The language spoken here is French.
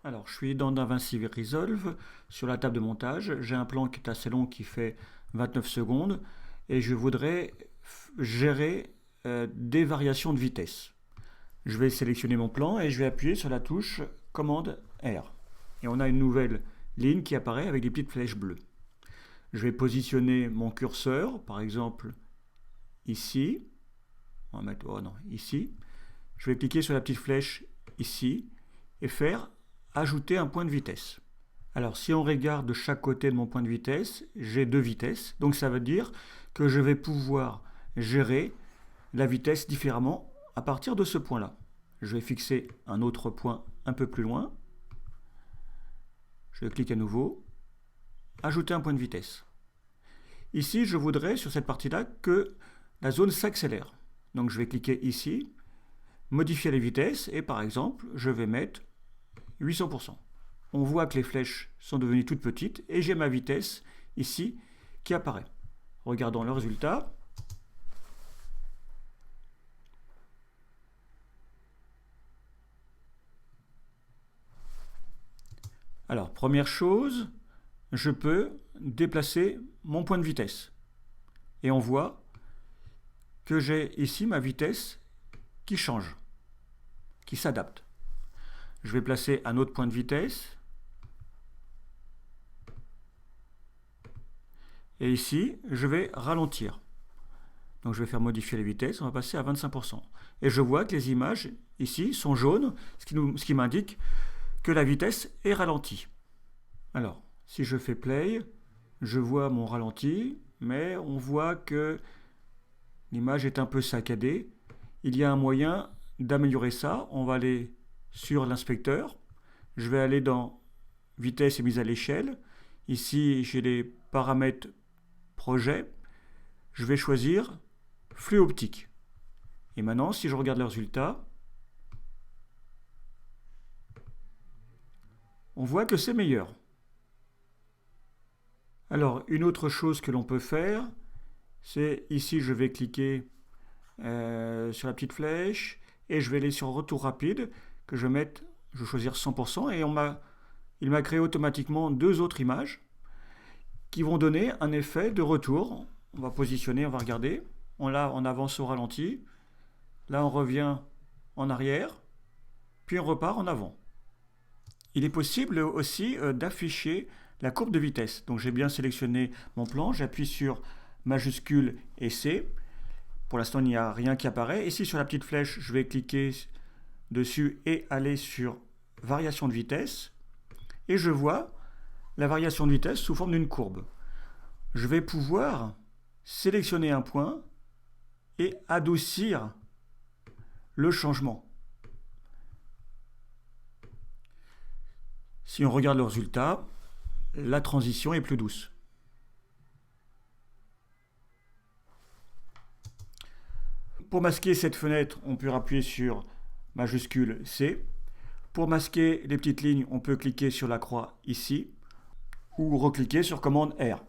Alors, je suis dans DaVinci Resolve sur la table de montage. J'ai un plan qui est assez long qui fait 29 secondes et je voudrais gérer des variations de vitesse. Je vais sélectionner mon plan et je vais appuyer sur la touche commande R. Et on a une nouvelle ligne qui apparaît avec des petites flèches bleues. Je vais positionner mon curseur, par exemple ici. On va mettre, oh non, ici. Je vais cliquer sur la petite flèche ici et faire ajouter un point de vitesse. Alors si on regarde de chaque côté de mon point de vitesse, j'ai deux vitesses. Donc ça veut dire que je vais pouvoir gérer la vitesse différemment à partir de ce point-là. Je vais fixer un autre point un peu plus loin. Je clique à nouveau. Ajouter un point de vitesse. Ici, je voudrais, sur cette partie-là, que la zone s'accélère. Donc je vais cliquer ici, modifier les vitesses, et par exemple, je vais mettre 800%. On voit que les flèches sont devenues toutes petites, et j'ai ma vitesse ici qui apparaît. Regardons le résultat. Alors, première chose, je peux déplacer mon point de vitesse. Et on voit que j'ai ici ma vitesse qui change, qui s'adapte. Je vais placer un autre point de vitesse. Et ici, je vais ralentir. Donc je vais faire modifier les vitesses, on va passer à 25%. Et je vois que les images ici sont jaunes, ce qui m'indique que la vitesse est ralentie. Alors, si je fais play, je vois mon ralenti, mais on voit que l'image est un peu saccadée. Il y a un moyen d'améliorer ça. On va aller sur l'inspecteur. Je vais aller dans vitesse et mise à l'échelle. Ici, j'ai les paramètres projet. Je vais choisir flux optique. Et maintenant, si je regarde le résultat, on voit que c'est meilleur. Alors, une autre chose que l'on peut faire, c'est ici, je vais cliquer sur la petite flèche et je vais aller sur retour rapide, que je vais choisir 100% et il m'a créé automatiquement deux autres images qui vont donner un effet de retour. On va positionner, on va regarder. On avance au ralenti. Là, on revient en arrière, puis on repart en avant. Il est possible aussi d'afficher la courbe de vitesse. Donc j'ai bien sélectionné mon plan, j'appuie sur majuscule et C. Pour l'instant, il n'y a rien qui apparaît. Ici, sur la petite flèche, je vais cliquer dessus et aller sur variation de vitesse. Et je vois la variation de vitesse sous forme d'une courbe. Je vais pouvoir sélectionner un point et adoucir le changement. Si on regarde le résultat, la transition est plus douce. Pour masquer cette fenêtre, on peut appuyer sur majuscule C. Pour masquer les petites lignes, on peut cliquer sur la croix ici ou recliquer sur commande R.